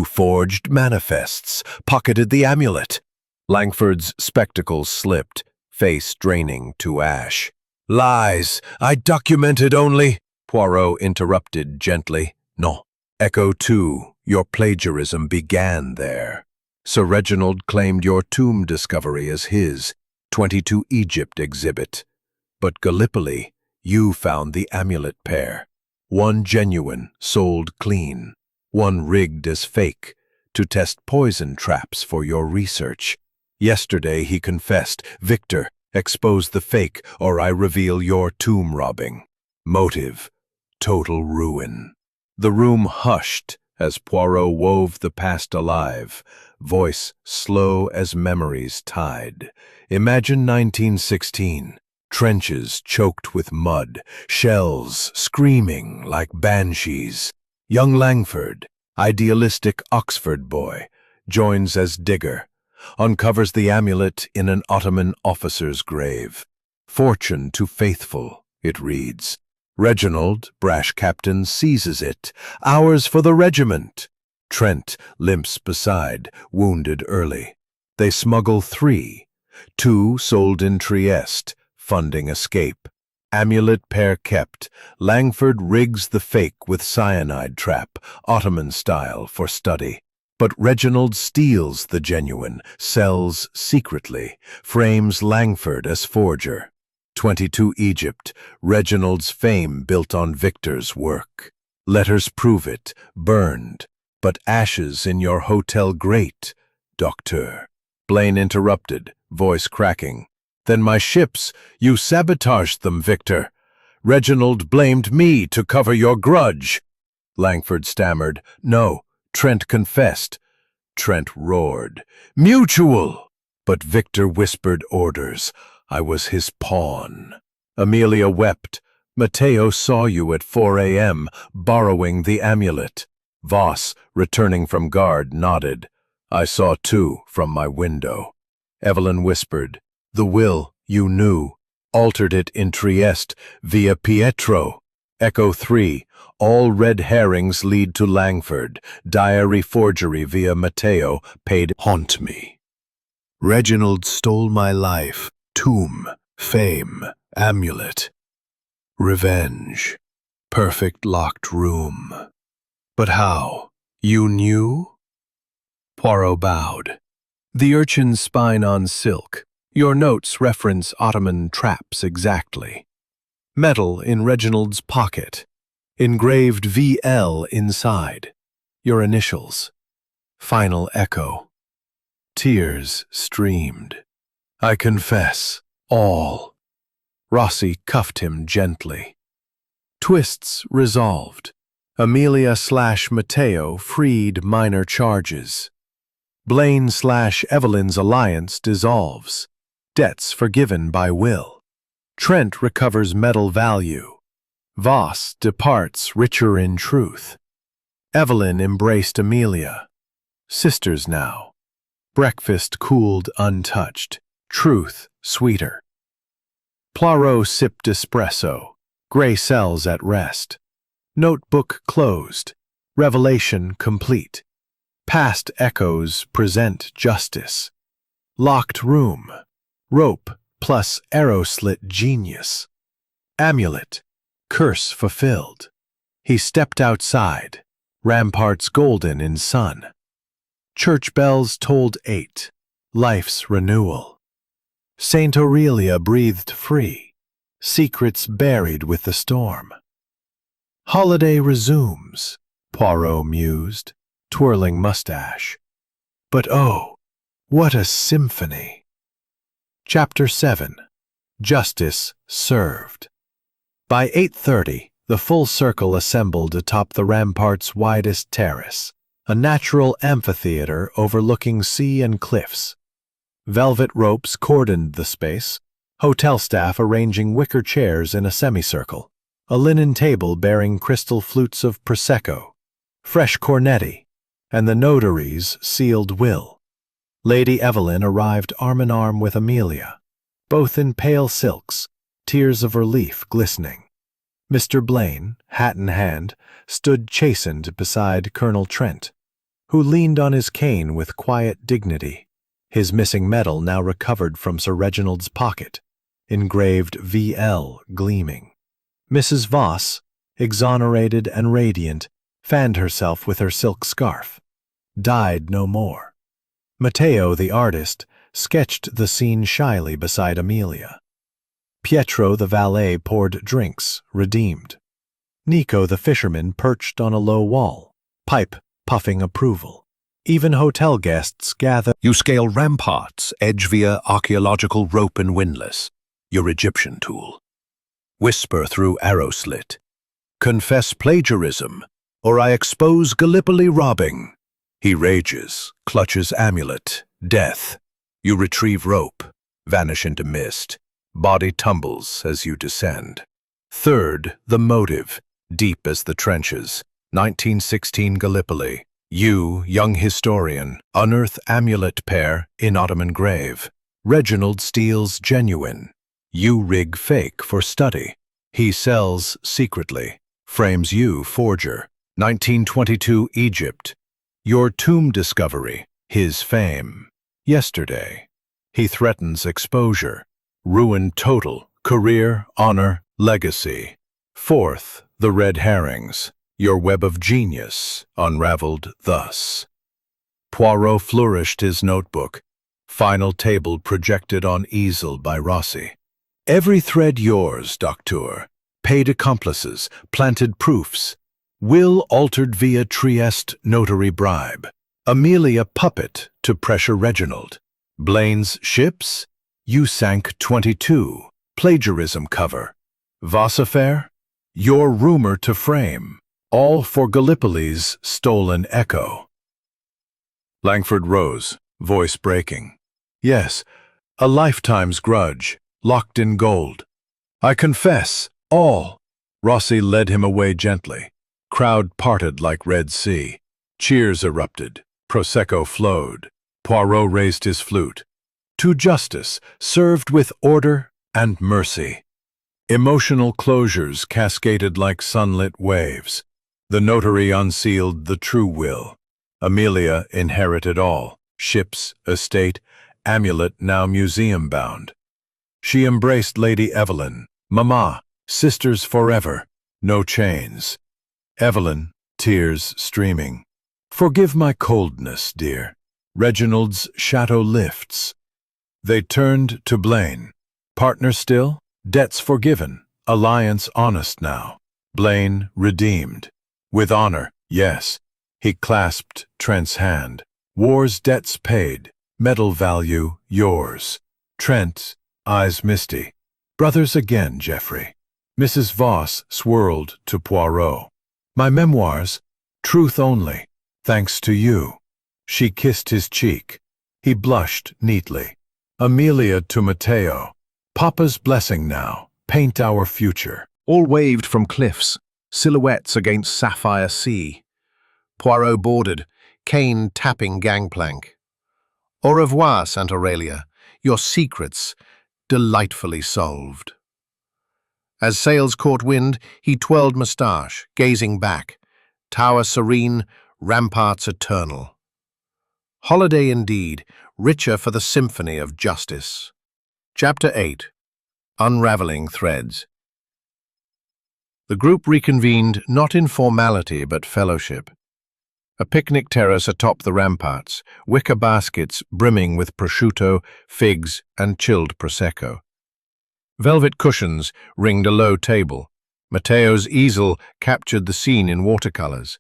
Speaker 1: forged manifests, pocketed the amulet." Langford's spectacles slipped, face draining to ash. "Lies! I documented only—" Poirot interrupted gently. "No. Echo 2, your plagiarism began there. Sir Reginald claimed your tomb discovery as his 22 Egypt exhibit. But Gallipoli, you found the amulet pair. One genuine, sold clean. One rigged as fake, to test poison traps for your research. Yesterday he confessed, 'Victor, expose the fake or I reveal your tomb robbing.' Motive, total ruin." The room hushed as Poirot wove the past alive, voice slow as memory's tide. Imagine 1916. Trenches choked with mud, shells screaming like banshees. Young Langford, idealistic Oxford boy, joins as digger, uncovers the amulet in an Ottoman officer's grave. "Fortune to faithful," it reads. Reginald, brash captain, seizes it. "Ours for the regiment." Trent limps beside, wounded early. They smuggle 3. 2 sold in Trieste, funding escape. Amulet pair kept. Langford rigs the fake with cyanide trap, Ottoman style, for study. But Reginald steals the genuine, sells secretly, frames Langford as forger. 22 Egypt, Reginald's fame built on Victor's work. Letters prove it, burned, but ashes in your hotel grate, Docteur. Blaine interrupted, voice cracking. Then my ships, you sabotaged them, Victor. Reginald blamed me to cover your grudge. Langford stammered, No, Trent confessed. Trent roared, Mutual! But Victor whispered orders. I was his pawn. Amelia wept. Matteo saw you at 4 a.m., borrowing the amulet. Voss, returning from guard, nodded. I saw too, from my window. Evelyn whispered, The will, you knew, altered it in Trieste via Pietro. Echo 3, all red herrings lead to Langford. Diary forgery via Matteo paid. Haunt me. Reginald stole my life. Tomb, fame, amulet. Revenge. Perfect locked room. But how? You knew? Poirot bowed. The urchin's spine on silk. Your notes reference Ottoman traps exactly. Metal in Reginald's pocket. Engraved VL inside. Your initials. Final echo. Tears streamed. I confess, all. Rossi cuffed him gently. Twists resolved. Amelia/Matteo freed minor charges. Blaine/Evelyn's alliance dissolves. Debts forgiven by will. Trent recovers metal value. Voss departs richer in truth. Evelyn embraced Amelia. Sisters now. Breakfast cooled untouched. Truth sweeter. Poirot sipped espresso. Gray cells at rest. Notebook closed. Revelation complete. Past echoes present justice. Locked room. Rope plus arrow slit genius. Amulet. Curse fulfilled. He stepped outside. Ramparts golden in sun. Church bells tolled 8. Life's renewal. Saint Aurelia breathed free. Secrets buried with the storm. Holiday resumes, Poirot mused, twirling mustache. But oh, what a symphony. Chapter 7. Justice Served. By 8:30, the full circle assembled atop the rampart's widest terrace, a natural amphitheater overlooking sea and cliffs. Velvet ropes cordoned the space, hotel staff arranging wicker chairs in a semicircle, a linen table bearing crystal flutes of Prosecco, fresh cornetti, and the notary's sealed will. Lady Evelyn arrived arm-in-arm with Amelia, both in pale silks, tears of relief glistening. Mr. Blaine, hat in hand, stood chastened beside Colonel Trent, who leaned on his cane with quiet dignity, his missing medal now recovered from Sir Reginald's pocket, engraved VL gleaming. Mrs. Voss, exonerated and radiant, fanned herself with her silk scarf. Died no more. Matteo, the artist, sketched the scene shyly beside Amelia. Pietro, the valet, poured drinks, redeemed. Nico, the fisherman, perched on a low wall, pipe puffing approval. Even hotel guests gathered.
Speaker 2: You scale ramparts, edge via archaeological rope and windlass, your Egyptian tool. Whisper through arrow slit. Confess plagiarism, or I expose Gallipoli robbing. He rages, clutches amulet, death. You retrieve rope, vanish into mist. Body tumbles as you descend. Third, the motive, deep as the trenches. 1916 Gallipoli. You, young historian, unearth amulet pair in Ottoman grave. Reginald steals genuine. You rig fake for study. He sells secretly. Frames you forger. 1922 Egypt. Your tomb discovery. His fame. Yesterday. He threatens exposure. Ruin total. Career, honor, Legacy. Fourth, the red herrings. Your web of genius unraveled thus. Poirot flourished his notebook. Final table projected on easel by Rossi. Every thread yours, Docteur. Paid accomplices, planted proofs. Will altered via Trieste notary bribe. Amelia puppet to pressure Reginald. Blaine's ships? You sank 22. Plagiarism cover. Voss affair? Your rumor to frame. All for Gallipoli's stolen echo. Langford rose, voice breaking. Yes, a lifetime's grudge, locked in gold. I confess, all. Rossi led him away gently. Crowd parted like Red Sea. Cheers erupted. Prosecco flowed. Poirot raised his flute. To justice, served with order and mercy. Emotional closures cascaded like sunlit waves. The notary unsealed the true will. Amelia inherited all, ships, estate, amulet now museum-bound. She embraced Lady Evelyn, Mamma, sisters forever, no chains. Evelyn, tears streaming. Forgive my coldness, dear. Reginald's shadow lifts. They turned to Blaine. Partner still? Debts forgiven. Alliance honest now. Blaine redeemed. With honor, yes. He clasped Trent's hand. War's debts paid. Medal value yours. Trent, eyes misty. Brothers again, Geoffrey. Mrs. Voss swirled to Poirot. My memoirs, truth only, thanks to you. She kissed his cheek. He blushed neatly. Amelia to Matteo. Papa's blessing now. Paint our future.
Speaker 1: All waved from cliffs, silhouettes against sapphire sea. Poirot boarded, cane tapping gangplank. Au revoir, Saint Aurelia, your secrets delightfully solved. As sails caught wind, he twirled moustache, gazing back. Tower serene, ramparts eternal. Holiday indeed, richer for the symphony of justice. Chapter 8. Unraveling Threads. The group reconvened not in formality but fellowship. A picnic terrace atop the ramparts, wicker baskets brimming with prosciutto, figs, and chilled prosecco. Velvet cushions ringed a low table. Matteo's easel captured the scene in watercolors.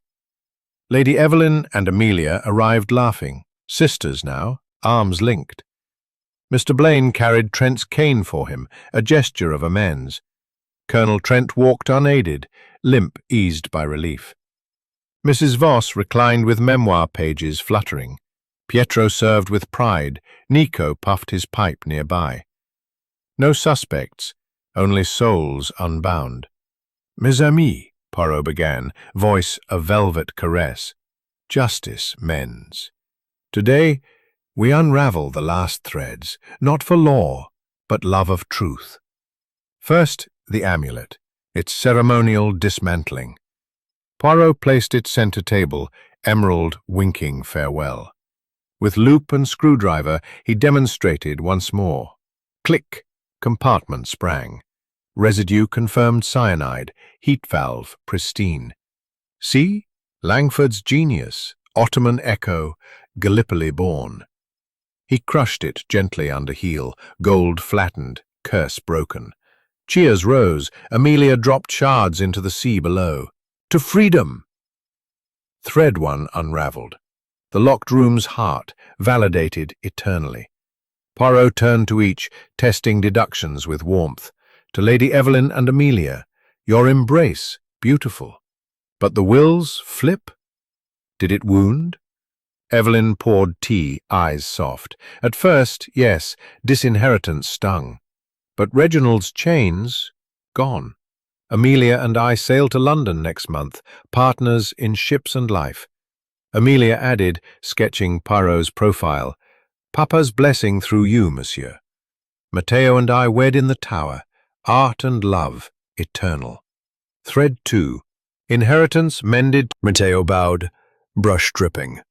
Speaker 1: Lady Evelyn and Amelia arrived laughing, sisters now, arms linked. Mr. Blaine carried Trent's cane for him, a gesture of amends. Colonel Trent walked unaided, limp eased by relief. Mrs. Voss reclined with memoir pages fluttering. Pietro served with pride. Nico puffed his pipe nearby. No suspects, only souls unbound. Mes amis, Poirot began, voice a velvet caress. Justice mends. Today, we unravel the last threads, not for law, but love of truth. First, the amulet, its ceremonial dismantling. Poirot placed its center table, emerald winking farewell. With loop and screwdriver, he demonstrated once more. Click, compartment sprang. Residue confirmed cyanide, heat valve pristine. See? Langford's genius, Ottoman echo, Gallipoli born. He crushed it gently under heel, gold flattened, curse broken. Cheers rose, Amelia dropped shards into the sea below. To freedom! Thread one unraveled. The locked room's heart, validated eternally. Poirot turned to each, testing deductions with warmth. To Lady Evelyn and Amelia, your embrace, beautiful. But the will's flip? Did it wound? Evelyn poured tea, eyes soft. At first, yes, disinheritance stung. But Reginald's chains, gone. Amelia and I sail to London next month, partners in ships and life. Amelia added, sketching Poirot's profile, Papa's blessing through you, monsieur. Matteo and I wed in the tower, art and love, eternal. Thread 2. Inheritance mended. Matteo bowed, brush dripping.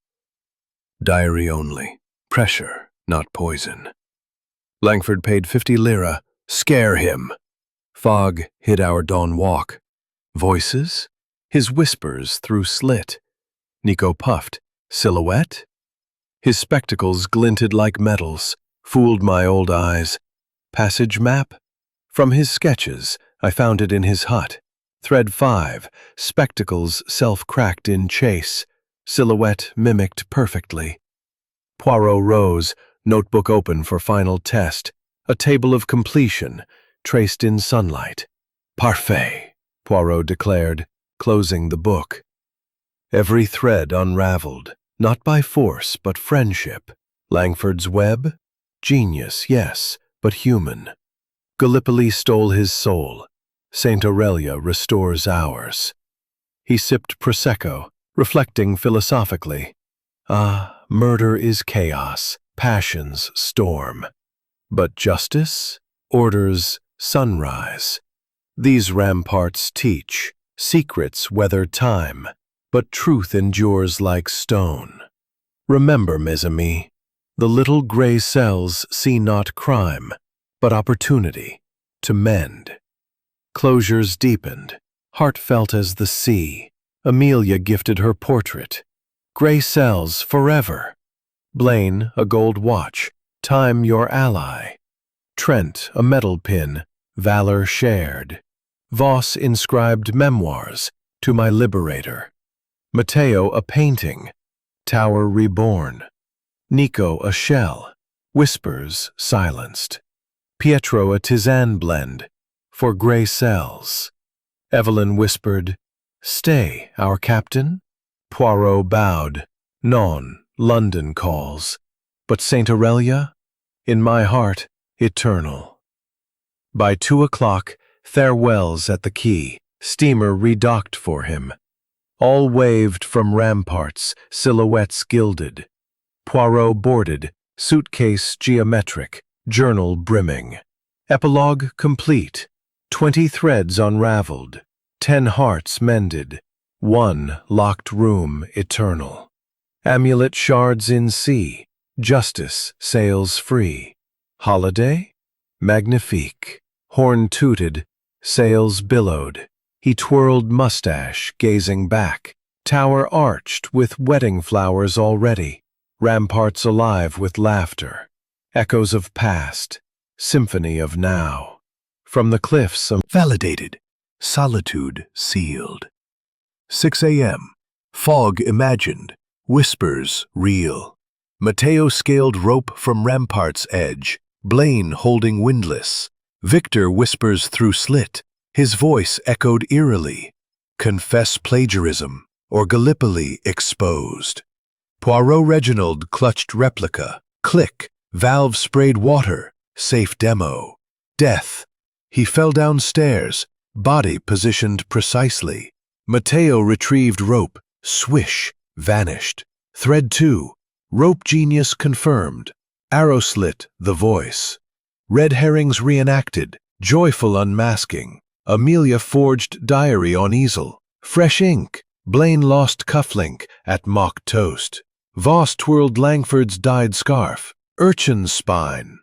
Speaker 1: Diary only. Pressure, not poison. Langford paid 50 lira. Scare him.
Speaker 2: Fog hid our dawn walk. Voices? His whispers through slit. Nico puffed. Silhouette? His spectacles glinted like metals, fooled my old eyes. Passage map? From his sketches, I found it in his hut. Thread 5, spectacles self-cracked in chase. Silhouette mimicked perfectly. Poirot rose, notebook open for final test. A table of completion, traced in sunlight. Parfait, Poirot declared, closing the book. Every thread unraveled, not by force but friendship. Langford's web? Genius, yes, but human. Gallipoli stole his soul. Saint Aurelia restores ours. He sipped Prosecco, reflecting philosophically. Ah, murder is chaos, passions storm. But justice? Orders sunrise. These ramparts teach, secrets weather time, but truth endures like stone. Remember, mes amis, the little gray cells see not crime, but opportunity to mend. Closures deepened, heartfelt as the sea. Amelia gifted her portrait. Gray cells forever. Blaine, a gold watch. Time your ally. Trent, a metal pin. Valor shared. Voss inscribed memoirs. To my liberator. Matteo, a painting. Tower reborn. Nico, a shell. Whispers silenced. Pietro, a tisane blend. For gray cells. Evelyn whispered, "Stay, our captain?" Poirot bowed. "Non, London calls. But Saint Aurelia? In my heart, eternal." By 2 o'clock, farewells at the quay. Steamer redocked for him. All waved from ramparts, silhouettes gilded. Poirot boarded, suitcase geometric, journal brimming. Epilogue complete. 20 threads unraveled, 10 hearts mended, 1 locked room eternal. Amulet shards in sea, justice sails free. Holiday? Magnifique. Horn tooted, sails billowed. He twirled mustache, gazing back. Tower arched with wedding flowers already. Ramparts alive with laughter. Echoes of past, symphony of now. From the cliffs, validated, solitude sealed. 6 a.m. Fog imagined, whispers real. Matteo scaled rope from rampart's edge, Blaine holding windlass. Victor whispers through slit, his voice echoed eerily. Confess plagiarism, or Gallipoli exposed. Poirot Reginald clutched replica. Click, valve sprayed water, safe demo. Death. He fell downstairs, body positioned precisely. Matteo retrieved rope, swish, vanished. Thread 2, rope genius confirmed. Arrow slit, the voice. Red herrings reenacted, joyful unmasking. Amelia forged diary on easel. Fresh ink, Blaine lost cufflink at mock toast. Voss twirled Langford's dyed scarf. Urchin's spine.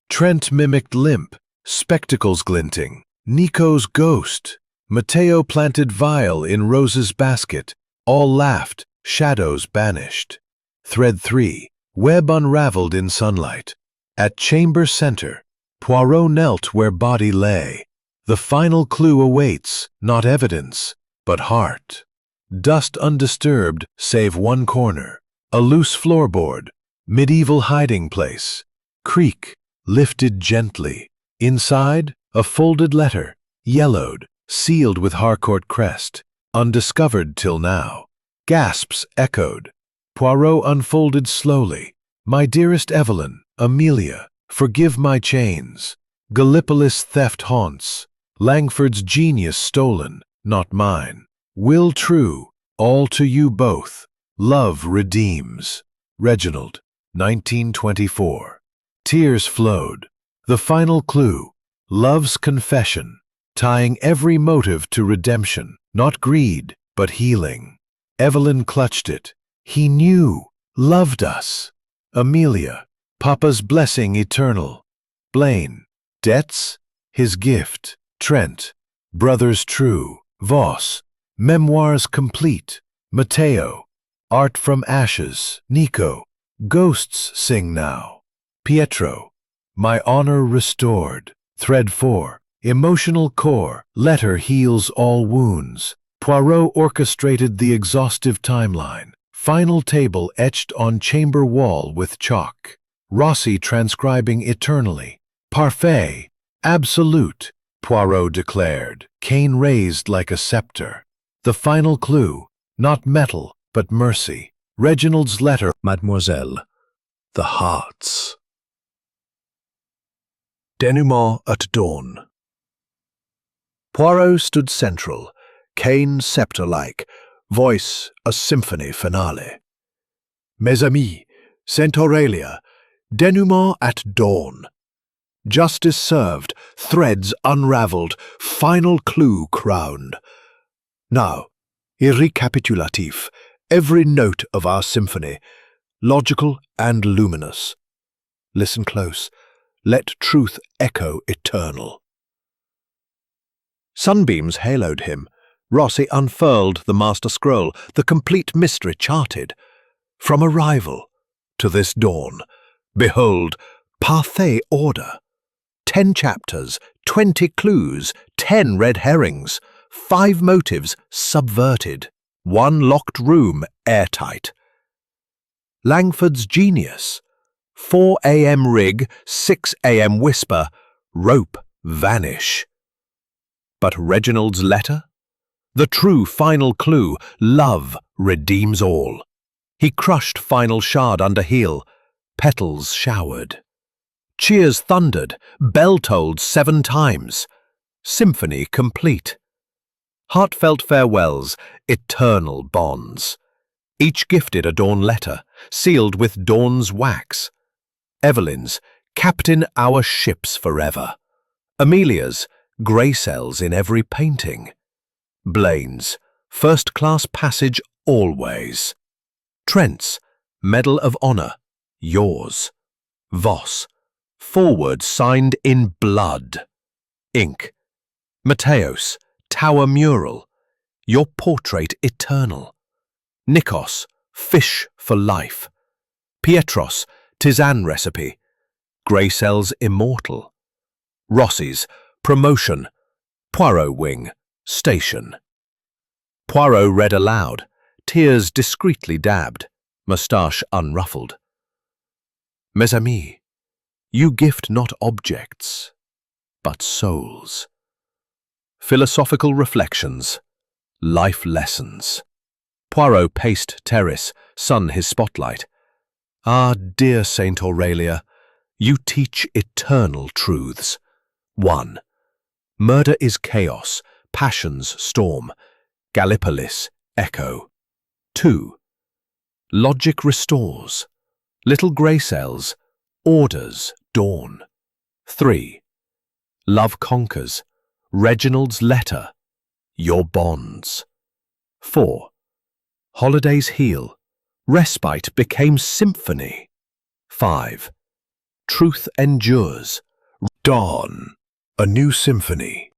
Speaker 2: Trent mimicked limp. Spectacles glinting. Nico's ghost. Matteo planted vial in Rose's basket. All laughed, shadows banished. Thread 3, web unraveled in sunlight. At chamber center, Poirot knelt where body lay. The final clue awaits, not evidence, but heart. Dust undisturbed, save one corner. A loose floorboard, medieval hiding place. Creak, lifted gently. Inside, a folded letter, yellowed, sealed with Harcourt crest, undiscovered till now. Gasps echoed. Poirot unfolded slowly. My dearest Evelyn, Amelia, forgive my chains. Gallipolis theft haunts. Langford's genius stolen, not mine. Will true, all to you both. Love redeems. Reginald, 1924. Tears flowed. The final clue, love's confession, tying every motive to redemption, not greed, but healing. Evelyn clutched it. He knew, loved us. Amelia, Papa's blessing eternal. Blaine, debts, his gift.
Speaker 1: Trent, Brothers True, Voss, Memoirs Complete, Matteo, Art from Ashes, Nico, Ghosts Sing Now, Pietro, My Honor Restored, Thread 4, Emotional Core, Letter Heals All Wounds, Poirot orchestrated the exhaustive timeline, final table etched on chamber wall with chalk, Rossi transcribing eternally, Parfait, Absolute, Poirot declared, cane raised like a scepter. The final clue, not metal, but mercy. Reginald's letter, Mademoiselle. The hearts. Denouement at dawn. Poirot stood central, cane scepter-like, voice a symphony finale. Mes amis, Saint Aurelia, denouement at dawn. Justice served, threads unraveled, final clue crowned. Now, a recapitulatif, every note of our symphony, logical and luminous. Listen close, let truth echo eternal. Sunbeams haloed him. Rossi unfurled the master scroll, the complete mystery charted. From arrival to this dawn, behold, parfait order. 10 chapters, 20 clues, 10 red herrings, 5 motives subverted, 1 locked room airtight. Langford's genius. 4 a.m. rig, 6 a.m. whisper, rope vanish. But Reginald's letter? The true final clue, love redeems all. He crushed final shard under heel, petals showered. Cheers thundered, bell tolled 7 times. Symphony complete. Heartfelt farewells, eternal bonds. Each gifted a dawn letter, sealed with dawn's wax. Evelyn's, captain our ships forever. Amelia's, grey cells in every painting. Blaine's, first-class passage always. Trent's, Medal of Honor, yours. Voss, forward signed in blood. Ink. Matteos, tower mural, your portrait eternal. Nikos, fish for life. Pietros, tisane recipe, grey cells immortal. Rossi's, promotion, Poirot wing, station. Poirot read aloud, tears discreetly dabbed, moustache unruffled. Mes amis, you gift not objects, but souls. Philosophical reflections, life lessons. Poirot paced terrace, sun his spotlight. Ah, dear Saint Aurelia, you teach eternal truths. 1. Murder is chaos, passions storm, Gallipolis echo. 2. Logic restores, little grey cells, orders dawn. 3. Love conquers, Reginald's letter, your bonds. 4. Holidays heal, respite became symphony. 5. Truth endures, dawn, a new symphony.